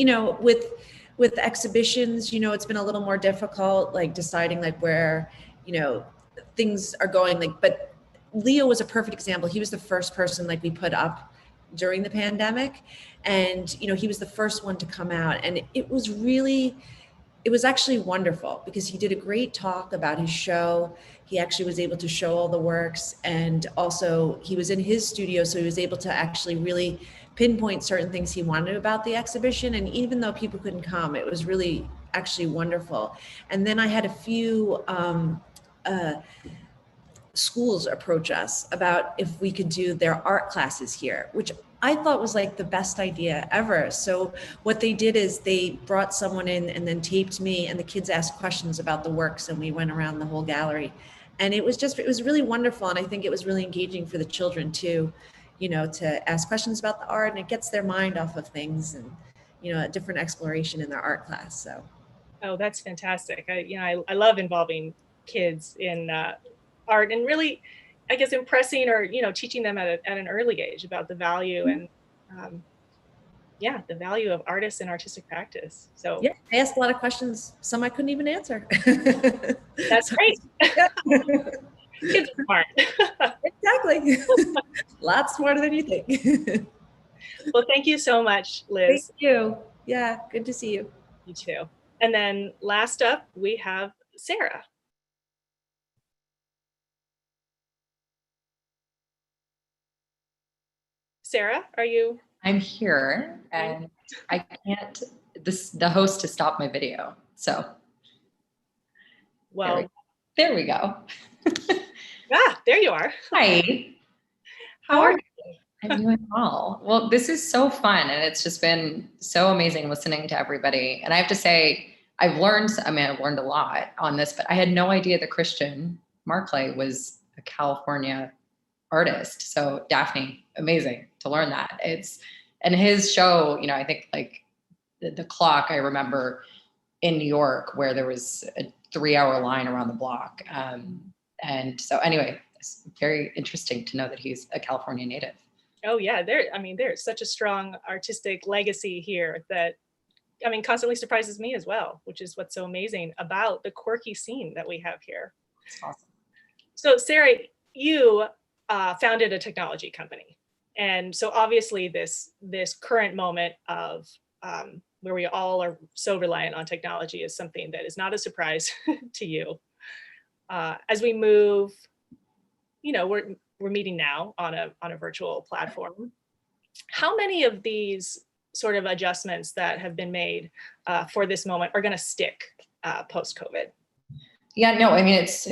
with exhibitions, it's been a little more difficult, like deciding like where, things are going, like, but Leo was a perfect example. He was the first person like we put up during the pandemic, and, he was the first one to come out, and it was actually wonderful because he did a great talk about his show. He actually was able to show all the works, and also he was in his studio, so he was able to actually really pinpoint certain things he wanted about the exhibition. And even though people couldn't come, it was really actually wonderful. And then I had a few schools approach us about if we could do their art classes here, which I thought was like the best idea ever. So what they did is they brought someone in and then taped me, and the kids asked questions about the works, and we went around the whole gallery. And it was really wonderful. And I think it was really engaging for the children too, to ask questions about the art, and it gets their mind off of things, and, a different exploration in their art class. So. Oh, that's fantastic. I love involving kids in art, and really, I guess, impressing or, teaching them at an early age about the value and, the value of artists and artistic practice. So yeah, I asked a lot of questions, some I couldn't even answer. That's great. Kids are smart. Exactly. Lots smarter than you think. Well, thank you so much, Liz. Thank you. Yeah, good to see you. You too. And then last up, we have Sarah. Sarah, are you? I'm here, and I can't, the host to stop my video. So, well, there we go. There you are. Hi. How are you? I'm doing well. Well, this is so fun, and it's just been so amazing listening to everybody. And I have to say, I've learned a lot on this, but I had no idea that Christian Marclay was a California artist. So Daphne, amazing to learn that. And his show, I think like the Clock, I remember in New York where there was a 3-hour line around the block. And so anyway, it's very interesting to know that he's a California native. Oh yeah, there's such a strong artistic legacy here that, constantly surprises me as well, which is what's so amazing about the quirky scene that we have here. That's awesome. So Sarah, you founded a technology company. And so obviously this current moment of where we all are so reliant on technology is something that is not a surprise to you. As we move, we're meeting now on a virtual platform. How many of these sort of adjustments that have been made for this moment are going to stick post-COVID? Yeah, no, it's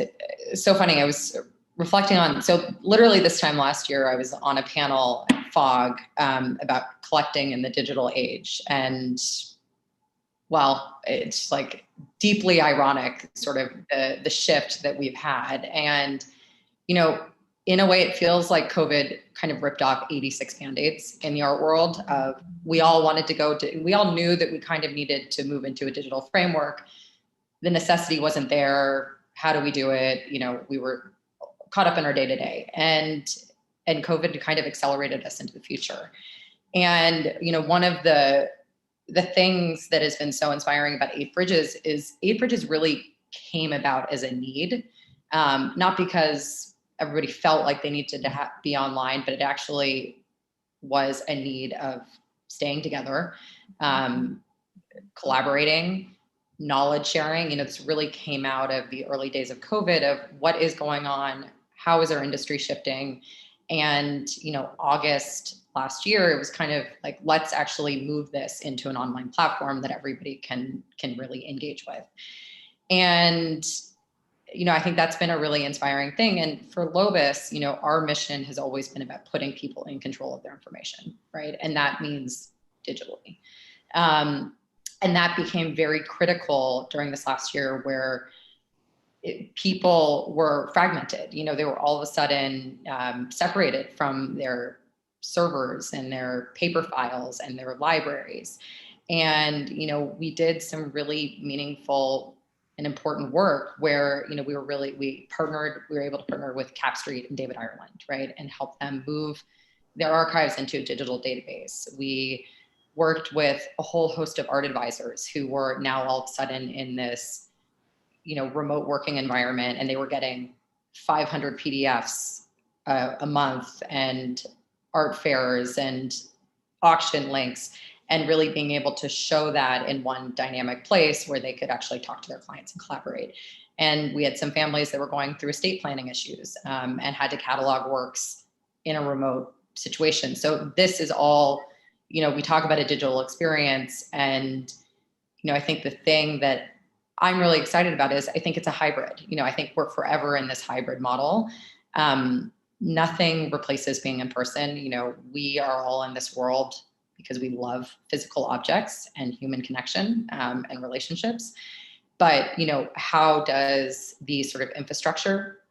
so funny. I was reflecting on, so literally this time last year, I was on a panel at FOG about collecting in the digital age. And well, it's like deeply ironic, sort of the shift that we've had. And, in a way, it feels like COVID kind of ripped off 86 Band-Aids in the art world. We all wanted to we all knew that we kind of needed to move into a digital framework. The necessity wasn't there. How do we do it? We were caught up in our day-to-day, and COVID kind of accelerated us into the future. And, one of the things that has been so inspiring about 8-bridges is 8-bridges really came about as a need, not because everybody felt like they needed to be online, but it actually was a need of staying together, collaborating, knowledge sharing. This really came out of the early days of COVID, of what is going on, how is our industry shifting? And, August last year, it was kind of like, let's actually move this into an online platform that everybody can really engage with. And, I think that's been a really inspiring thing. And for Lobus, our mission has always been about putting people in control of their information, right? And that means digitally. And that became very critical during this last year, where people were fragmented. They were all of a sudden separated from their servers and their paper files and their libraries. And, we did some really meaningful and important work where, we were able to partner with Cap Street and David Ireland, right? And help them move their archives into a digital database. We worked with a whole host of art advisors who were now all of a sudden in this, remote working environment, and they were getting 500 PDFs a month and art fairs and auction links, and really being able to show that in one dynamic place where they could actually talk to their clients and collaborate. And we had some families that were going through estate planning issues and had to catalog works in a remote situation. So this is all, we talk about a digital experience, and, I think the thing that I'm really excited about is I think it's a hybrid. I think we're forever in this hybrid model. Nothing replaces being in person. We are all in this world because we love physical objects and human connection and relationships. But, how does the sort of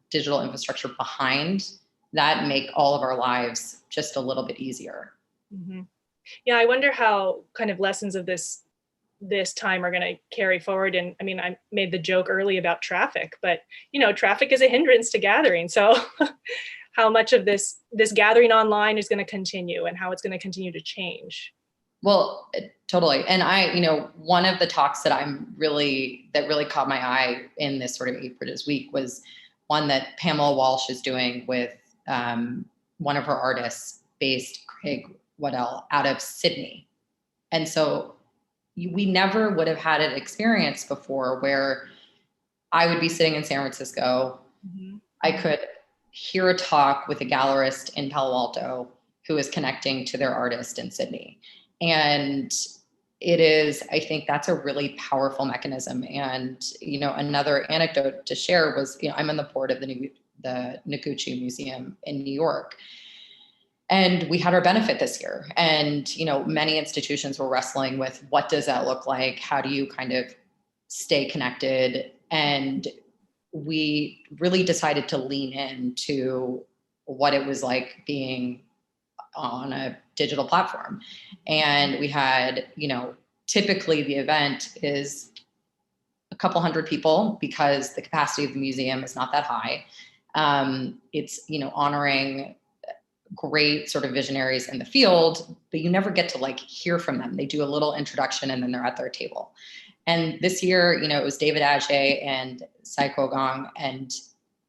digital infrastructure behind that make all of our lives just a little bit easier? Mm-hmm. Yeah, I wonder how kind of lessons of this time are going to carry forward. And I mean, I made the joke early about traffic, but traffic is a hindrance to gathering. So how much of this gathering online is going to continue, and how it's going to continue to change? Well, totally. And one of the talks that really caught my eye in this sort of 8bridges week was one that Pamela Walsh is doing with one of her artists based, Craig Wendell, out of Sydney. And so we never would have had an experience before where I would be sitting in San Francisco. Mm-hmm. I could hear a talk with a gallerist in Palo Alto who is connecting to their artist in Sydney. And I think that's a really powerful mechanism. And, another anecdote to share was, I'm on the board of the Noguchi Museum in New York. And we had our benefit this year. And, many institutions were wrestling with what does that look like? How do you kind of stay connected? And we really decided to lean into what it was like being on a digital platform. And we had, typically the event is a couple hundred people because the capacity of the museum is not that high. It's, honoring great sort of visionaries in the field, but you never get to hear from them. They do a little introduction and then they're at their table. And this year, it was David Adjaye and Saiko Gong, and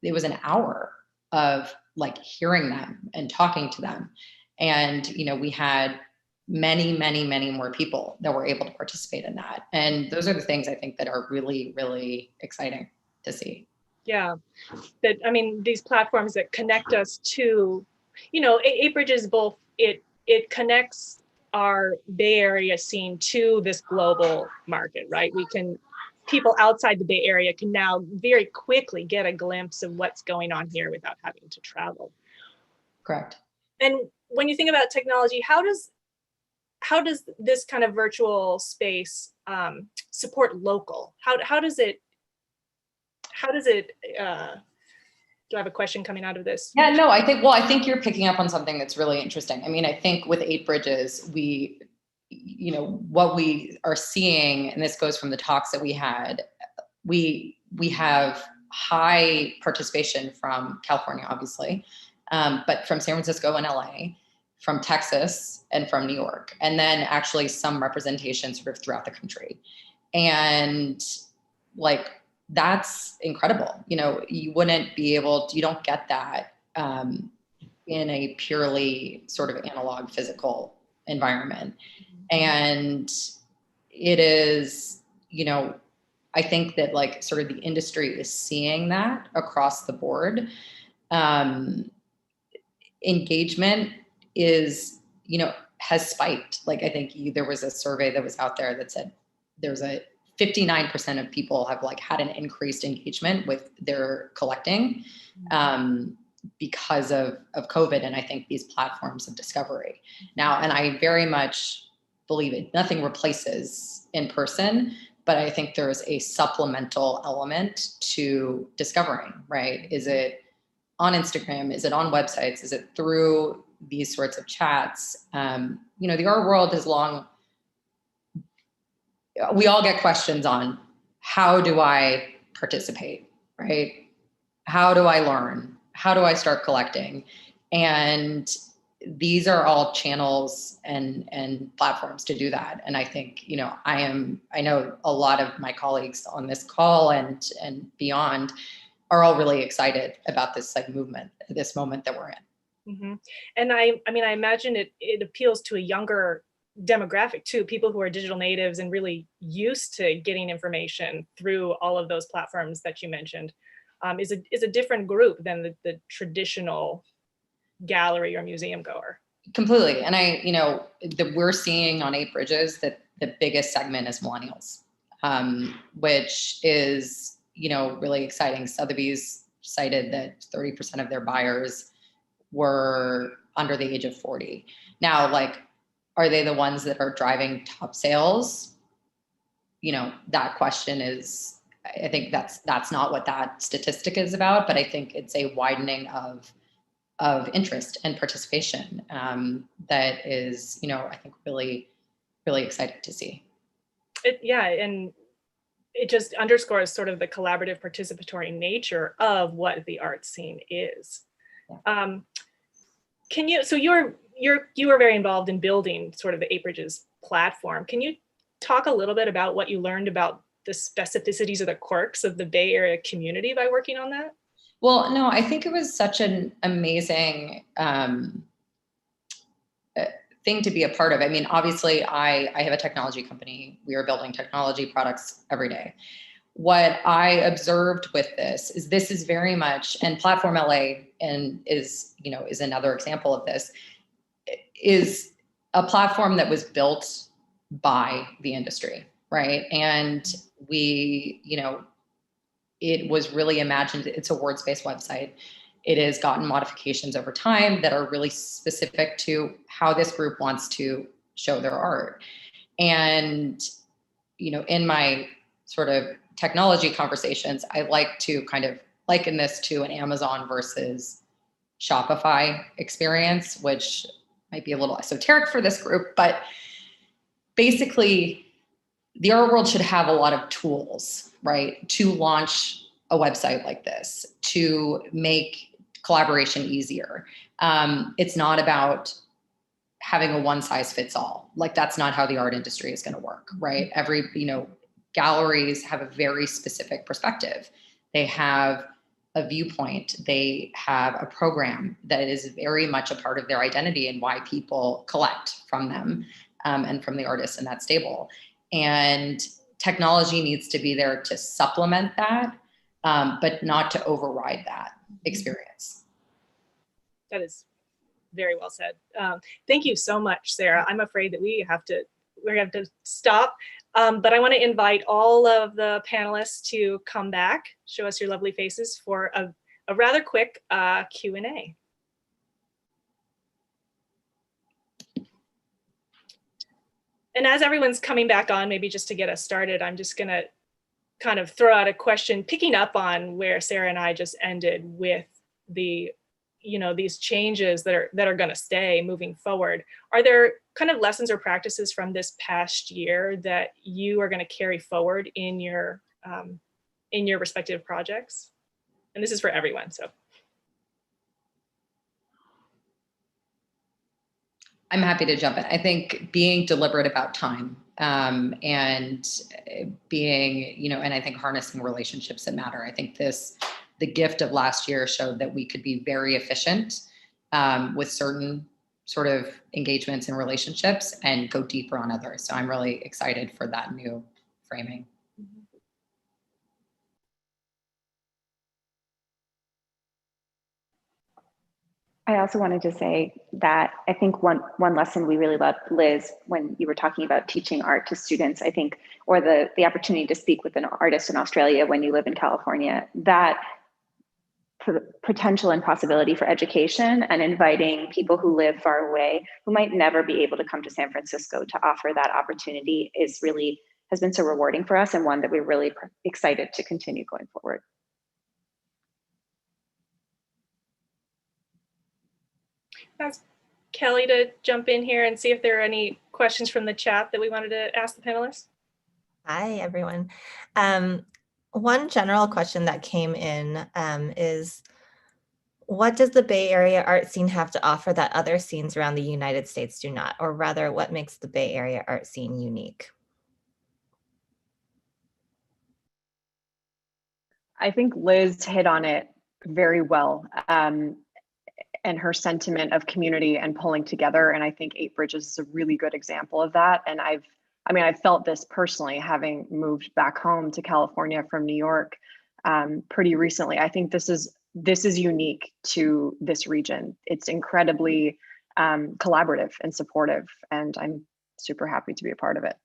it was an hour of hearing them and talking to them. And, we had many, many, many more people that were able to participate in that. And those are the things I think that are really, really exciting to see. Yeah, these platforms that connect us to, 8bridges, both it connects our Bay Area scene to this global market, right? People outside the Bay Area can now very quickly get a glimpse of what's going on here without having to travel. Correct. And when you think about technology, how does this kind of virtual space support local? How does it do I have a question coming out of this? Yeah, no, I think you're picking up on something that's really interesting. I think with 8bridges, we, what we are seeing, and this goes from the talks that we had, we have high participation from California, obviously, but from San Francisco and LA, from Texas, and from New York, and then actually some representation sort of throughout the country. And that's incredible. You wouldn't be able to, you don't get that in a purely sort of analog physical environment. And it is, I think that sort of the industry is seeing that across the board. Engagement is, has spiked. I think there was a survey that was out there that said there's 59% of people have had an increased engagement with their collecting because of COVID. And I think these platforms of discovery now, and I very much believe it, nothing replaces in person, but I think there's a supplemental element to discovering, right? Is it on Instagram? Is it on websites? Is it through these sorts of chats? The art world has long we all get questions on how do I participate, right? How do I learn? How do I start collecting? And these are all channels and platforms to do that. And I think, I know a lot of my colleagues on this call and beyond are all really excited about this movement, this moment that we're in. Mm-hmm. And I imagine it appeals to a younger demographic too, people who are digital natives and really used to getting information through all of those platforms that you mentioned. Is a different group than the traditional gallery or museum goer. Completely. And we're seeing on 8 Bridges that the biggest segment is millennials, which is, really exciting. Sotheby's cited that 30% of their buyers were under the age of 40. Now, are they the ones that are driving top sales? That question is, I think that's not what that statistic is about, but I think it's a widening of interest and participation that is, I think really, really exciting to see. And it just underscores sort of the collaborative participatory nature of what the art scene is. Yeah. You were very involved in building sort of the 8 Bridges platform. Can you talk a little bit about what you learned about the specificities or the quirks of the Bay Area community by working on that? Well, no, I think it was such an amazing thing to be a part of. I mean, obviously, I have a technology company. We are building technology products every day. What I observed with this is very much, and Platform LA is another example of this, is a platform that was built by the industry, right? And it was really imagined, it's a words-based website. It has gotten modifications over time that are really specific to how this group wants to show their art. And, in my sort of technology conversations, I like to kind of liken this to an Amazon versus Shopify experience, which might be a little esoteric for this group, but basically the art world should have a lot of tools, right, to launch a website like this, to make collaboration easier. It's not about having a one size fits all. That's not how the art industry is going to work, right? Galleries have a very specific perspective. They have a viewpoint. They have a program that is very much a part of their identity and why people collect from them and from the artists in that stable. And technology needs to be there to supplement that, but not to override that experience. That is very well said. Thank you so much, Sarah. I'm afraid that we have to stop, but I want to invite all of the panelists to come back, show us your lovely faces for a rather quick Q&A. And as everyone's coming back on, maybe just to get us started, I'm just going to kind of throw out a question, picking up on where Sarah and I just ended with these changes that are going to stay moving forward. Are there kind of lessons or practices from this past year that you are going to carry forward in your respective projects? And this is for everyone, so. I'm happy to jump in. I think being deliberate about time and being, and I think harnessing relationships that matter. I think the gift of last year showed that we could be very efficient with certain sort of engagements and relationships and go deeper on others. So I'm really excited for that new framing. I also wanted to say that I think one lesson we really loved, Liz, when you were talking about teaching art to students, I think, or the opportunity to speak with an artist in Australia when you live in California, that potential and possibility for education and inviting people who live far away, who might never be able to come to San Francisco, to offer that opportunity has been so rewarding for us, and one that we're really excited to continue going forward. Ask Kelly to jump in here and see if there are any questions from the chat that we wanted to ask the panelists. Hi, everyone. One general question that came in is, what does the Bay Area art scene have to offer that other scenes around the United States do not? Or rather, what makes the Bay Area art scene unique? I think Liz hit on it very well, and her sentiment of community and pulling together. And I think 8 Bridges is a really good example of that. And I've felt this personally, having moved back home to California from New York pretty recently. I think this is unique to this region. It's incredibly collaborative and supportive, and I'm super happy to be a part of it.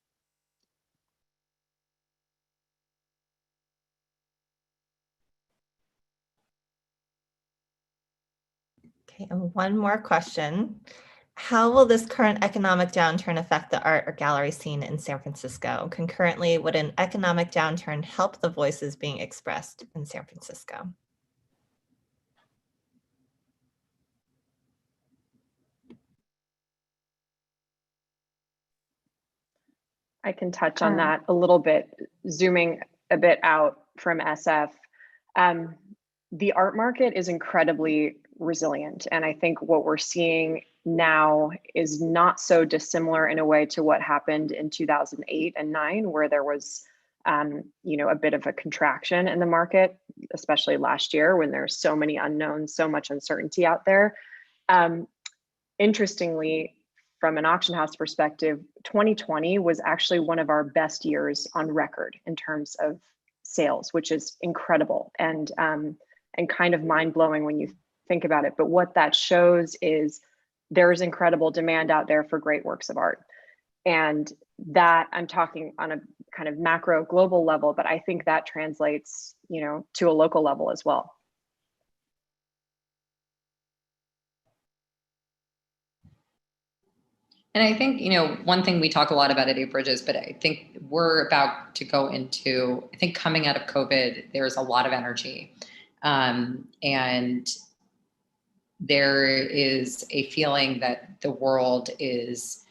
Okay, and one more question. How will this current economic downturn affect the art or gallery scene in San Francisco? Concurrently, would an economic downturn help the voices being expressed in San Francisco? I can touch on that a little bit, zooming a bit out from SF. The art market is incredibly resilient. And I think what we're seeing now is not so dissimilar in a way to what happened in 2008 and 9, where there was a bit of a contraction in the market, especially last year when there's so many unknowns, so much uncertainty out there. Interestingly, from an auction house perspective, 2020 was actually one of our best years on record in terms of sales, which is incredible and kind of mind-blowing when you think about it. But what that shows is there's incredible demand out there for great works of art. And that, I'm talking on a kind of macro global level, but I think that translates, to a local level as well. And I think, one thing we talk a lot about at 8 Bridges, but I think we're about to go into, I think coming out of COVID, there's a lot of energy. And there is a feeling that the world is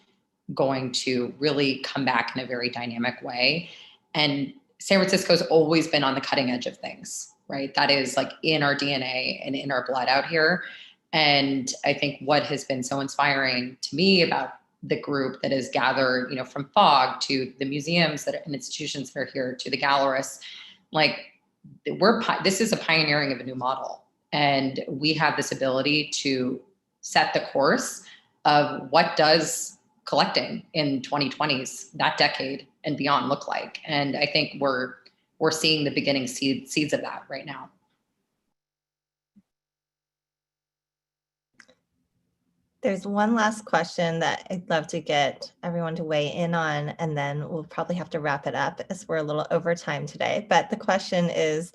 going to really come back in a very dynamic way. And San Francisco's always been on the cutting edge of things, right? That is like in our DNA and in our blood out here. And I think what has been so inspiring to me about the group that is gathered, from FOG to the museums and institutions that are here to the gallerists, this is a pioneering of a new model. And we have this ability to set the course of what does collecting in 2020s, that decade and beyond, look like. And I think we're seeing the beginning seeds of that right now. There's one last question that I'd love to get everyone to weigh in on, and then we'll probably have to wrap it up as we're a little over time today. But the question is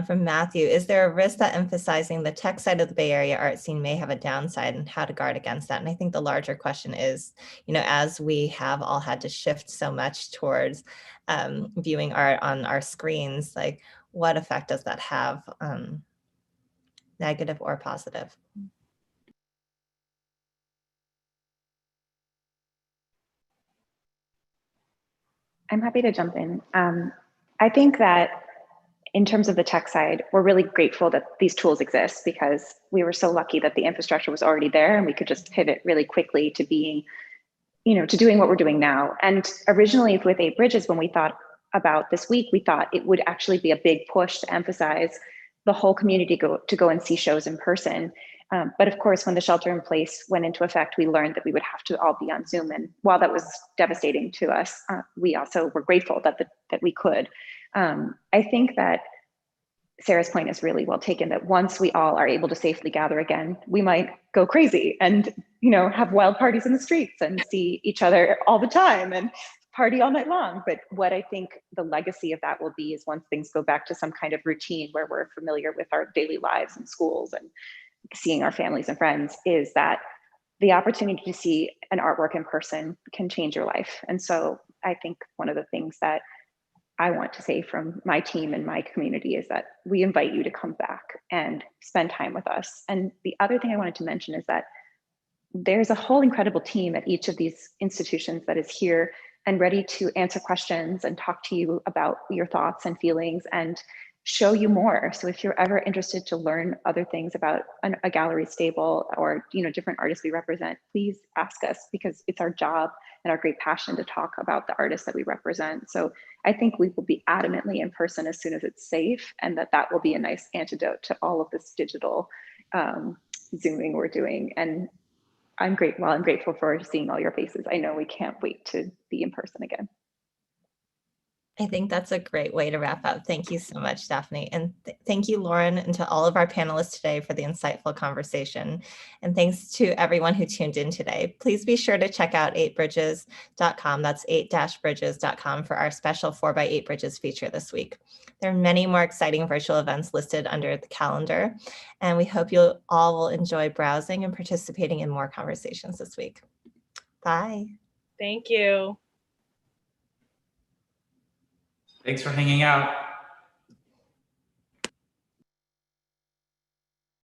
from Matthew: is there a risk that emphasizing the tech side of the Bay Area art scene may have a downside, and how to guard against that? And I think the larger question is, as we have all had to shift so much towards viewing art on our screens, what effect does that have, negative or positive? I'm happy to jump in. I think that in terms of the tech side, we're really grateful that these tools exist, because we were so lucky that the infrastructure was already there and we could just pivot really quickly to being, to doing what we're doing now. And originally with 8 Bridges, when we thought about this week, we thought it would actually be a big push to emphasize the whole community to go and see shows in person. But of course, when the shelter in place went into effect, we learned that we would have to all be on Zoom. And while that was devastating to us, we also were grateful that we could. I think that Sarah's point is really well taken, that once we all are able to safely gather again, we might go crazy and, have wild parties in the streets and see each other all the time and party all night long. But what I think the legacy of that will be is, once things go back to some kind of routine where we're familiar with our daily lives and schools and seeing our families and friends, is that the opportunity to see an artwork in person can change your life. And so I think one of the things that I want to say from my team and my community is that we invite you to come back and spend time with us. And the other thing I wanted to mention is that there's a whole incredible team at each of these institutions that is here and ready to answer questions and talk to you about your thoughts and feelings and show you more. So if you're ever interested to learn other things about a gallery stable or different artists we represent, please ask us, because it's our job and our great passion to talk about the artists that we represent. So I think we will be adamantly in person as soon as it's safe, and that will be a nice antidote to all of this digital Zooming we're doing. And I'm grateful for seeing all your faces. I know we can't wait to be in person again. I think that's a great way to wrap up. Thank you so much, Daphne. And thank you, Lauren, and to all of our panelists today for the insightful conversation. And thanks to everyone who tuned in today. Please be sure to check out 8bridges.com. That's 8-bridges.com for our special 4x8 Bridges feature this week. There are many more exciting virtual events listed under the calendar, and we hope you all will enjoy browsing and participating in more conversations this week. Bye. Thank you. Thanks for hanging out.